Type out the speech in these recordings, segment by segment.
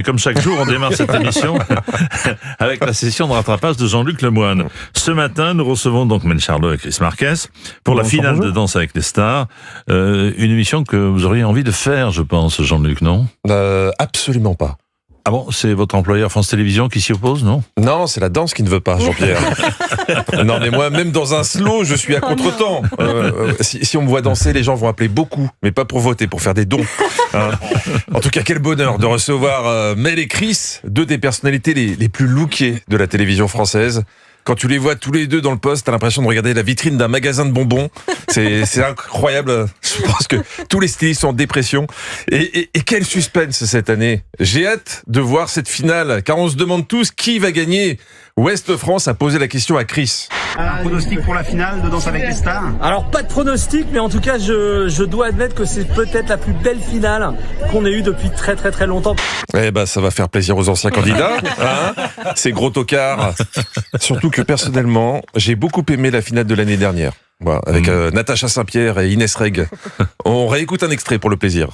Et comme chaque jour, on démarre cette émission avec la session de rattrapage de Jean-Luc Lemoyne. Ce matin, nous recevons donc Mel Charlot et Chris Marquez pour la finale de Danse avec les stars. Une émission que vous auriez envie de faire, je pense, Jean-Luc, non ? Absolument pas. Ah bon, c'est votre employeur France Télévisions qui s'y oppose, non ? Non, c'est la danse qui ne veut pas, Jean-Pierre. Non, mais moi, même dans un slow, je suis à contre-temps. Si on me voit danser, les gens vont appeler beaucoup, mais pas pour voter, pour faire des dons. Hein. En tout cas, quel bonheur de recevoir Mel et Chris, deux des personnalités les plus lookées de la télévision française. Quand tu les vois tous les deux dans le poste, t'as l'impression de regarder la vitrine d'un magasin de bonbons. C'est incroyable. Je pense que tous les stylistes sont en dépression. Et quel suspense cette année. J'ai hâte de voir cette finale, car on se demande tous qui va gagner. Ouest France a posé la question à Chris. Un pronostic pour la finale de Danse avec les stars ? Alors pas de pronostic, mais en tout cas je dois admettre que c'est peut-être la plus belle finale qu'on ait eue depuis très très très longtemps. Eh ben ça va faire plaisir aux anciens candidats, hein, ces gros tocards. Surtout que personnellement, j'ai beaucoup aimé la finale de l'année dernière. Voilà, avec Natacha Saint-Pierre et Inès Reg. On réécoute un extrait pour le plaisir.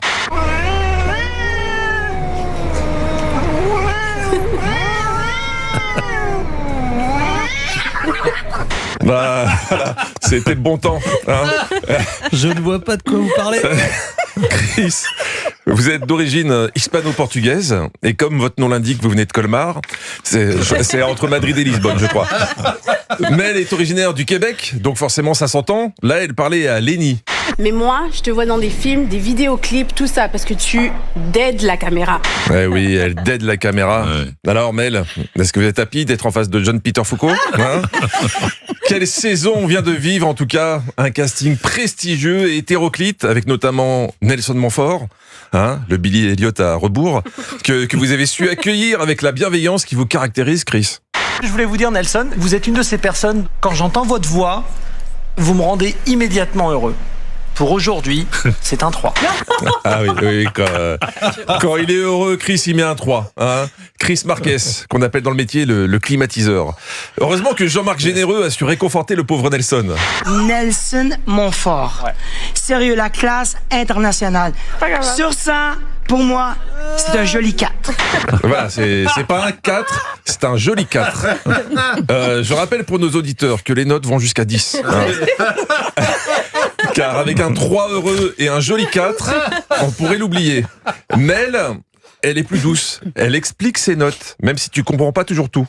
Bah, voilà, c'était le bon temps. Hein. Je ne vois pas de quoi vous parlez. Chris, vous êtes d'origine hispano-portugaise et comme votre nom l'indique, vous venez de Colmar. C'est entre Madrid et Lisbonne, je crois. Mel est originaire du Québec, donc forcément ça s'entend. Là, elle parlait à Lénie. Mais moi, je te vois dans des films, des vidéoclips, tout ça, parce que tu dead la caméra. Eh oui, elle dead la caméra. Ouais. Alors Mel, est-ce que vous êtes happy d'être en face de John Peter Foucault, hein? Quelle saison on vient de vivre, en tout cas. Un casting prestigieux et hétéroclite, avec notamment Nelson Montfort, hein, le Billy Elliot à rebours, que vous avez su accueillir avec la bienveillance qui vous caractérise, Chris. Je voulais vous dire, Nelson, vous êtes une de ces personnes, quand j'entends votre voix, vous me rendez immédiatement heureux. Pour aujourd'hui, c'est un 3. Ah oui, quand il est heureux, Chris, il met un 3. Hein. Chris Marquez, qu'on appelle dans le métier le climatiseur. Heureusement que Jean-Marc Généreux a su réconforter le pauvre Nelson. Nelson Montfort. Ouais. Sérieux, la classe internationale. Sur ça, pour moi, c'est un joli 4. Voilà, c'est pas un 4, c'est un joli 4. Je rappelle pour nos auditeurs que les notes vont jusqu'à 10. Hein. Car avec un 3 heureux et un joli 4, on pourrait l'oublier. Mel, elle est plus douce. Elle explique ses notes, même si tu comprends pas toujours tout.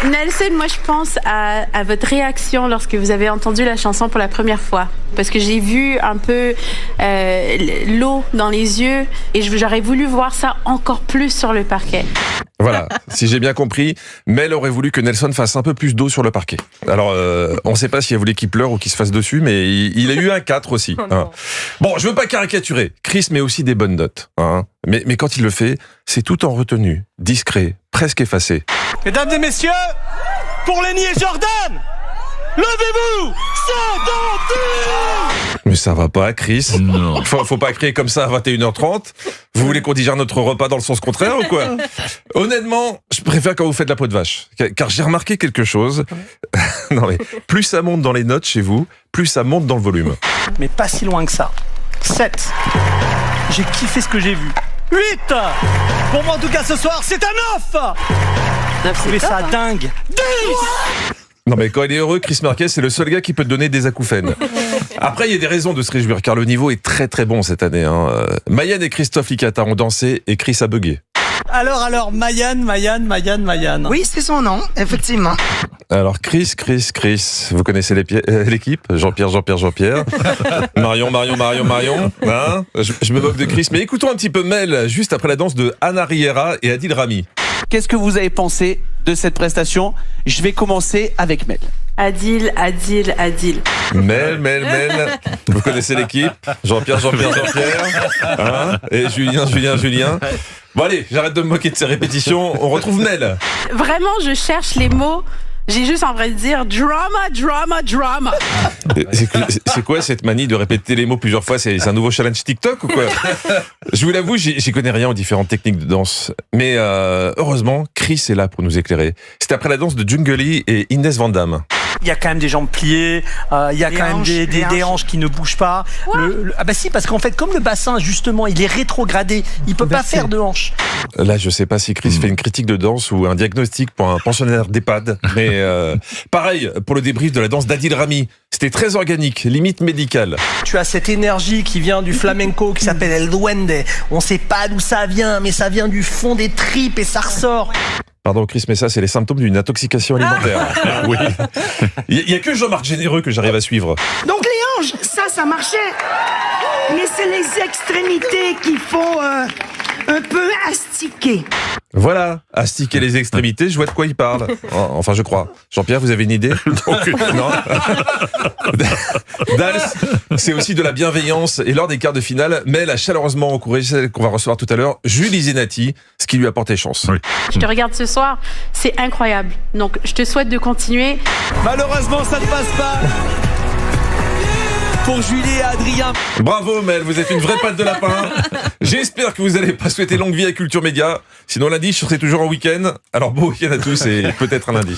Nelson, moi je pense à votre réaction lorsque vous avez entendu la chanson pour la première fois. Parce que j'ai vu un peu l'eau dans les yeux et j'aurais voulu voir ça encore plus sur le parquet. Voilà, si j'ai bien compris, Mel aurait voulu que Nelson fasse un peu plus d'eau sur le parquet. Alors, on ne sait pas si elle voulait qu'il pleure ou qu'il se fasse dessus, mais il a eu un 4 aussi. Hein. Bon, je veux pas caricaturer. Chris met aussi des bonnes notes. Hein. Mais quand il le fait, c'est tout en retenue, discret, presque effacé. Mesdames et messieurs, pour Lénie et Jordan, levez-vous, c'est dans 10 ! Mais ça va pas, Chris. Non. Faut pas crier comme ça à 21h30. Vous voulez qu'on digère notre repas dans le sens contraire ou quoi? Honnêtement, je préfère quand vous faites la peau de vache. Car j'ai remarqué quelque chose. Non mais, plus ça monte dans les notes chez vous, plus ça monte dans le volume. Mais pas si loin que ça. 7. J'ai kiffé ce que j'ai vu. 8. Pour moi en tout cas ce soir, c'est un 9. J'ai trouvé ça dingue. 10. Non mais quand il est heureux, Chris Marquez, c'est le seul gars qui peut te donner des acouphènes. Après, il y a des raisons de se réjouir, car le niveau est très très bon cette année. Hein. Mayanne et Christophe Licata ont dansé et Chris a bugué. Alors, Mayanne. Oui, c'est son nom, effectivement. Alors Chris, vous connaissez l'équipe? Jean-Pierre. Marion. Hein, je me moque de Chris, mais écoutons un petit peu Mel, juste après la danse de Anna Riera et Adil Rami. Qu'est-ce que vous avez pensé de cette prestation? Je vais commencer avec Mel. Adil. Mel. Vous connaissez l'équipe? Jean-Pierre. Hein, et Julien. Bon allez, j'arrête de me moquer de ces répétitions. On retrouve Mel. Vraiment, je cherche les mots. J'ai juste envie de dire drama. C'est quoi cette manie de répéter les mots plusieurs fois? C'est un nouveau challenge TikTok ou quoi? Je vous l'avoue, j'y connais rien aux différentes techniques de danse. Mais heureusement, Chris est là pour nous éclairer. C'était après la danse de Jungle Lee et Inès Van Damme. Il y a quand même des jambes pliées, il y a quand même des hanches qui ne bougent pas. Ah bah si, parce qu'en fait, comme le bassin, justement, il est rétrogradé, il peut pas faire de hanches. Là, je sais pas si Chris fait une critique de danse ou un diagnostic pour un pensionnaire d'EHPAD, mais pareil pour le débrief de la danse d'Adil Rami. C'était très organique, limite médicale. Tu as cette énergie qui vient du flamenco qui s'appelle El Duende. On sait pas d'où ça vient, mais ça vient du fond des tripes et ça ressort. Pardon Chris, mais ça c'est les symptômes d'une intoxication alimentaire. Oui. Il y a que Jean-Marc Généreux que j'arrive à suivre. Donc les hanches, ça marchait. Mais c'est les extrémités qu'il faut un peu astiquer. Voilà, astiquer les extrémités, je vois de quoi il parle. Enfin, je crois. Jean-Pierre, vous avez une idée? Non. Dals, c'est aussi de la bienveillance. Et lors des quarts de finale, Mel a chaleureusement encouragé celle qu'on va recevoir tout à l'heure, Julie Zenati, ce qui lui a porté chance. Oui. Je te regarde ce soir, c'est incroyable. Donc, je te souhaite de continuer. Malheureusement, ça ne passe pas. Pour Julie et Adrien. Bravo Mel, vous êtes une vraie patte de lapin. J'espère que vous n'allez pas souhaiter longue vie à Culture Média. Sinon lundi, je serai toujours en week-end. Alors bon week-end à tous et peut-être un lundi.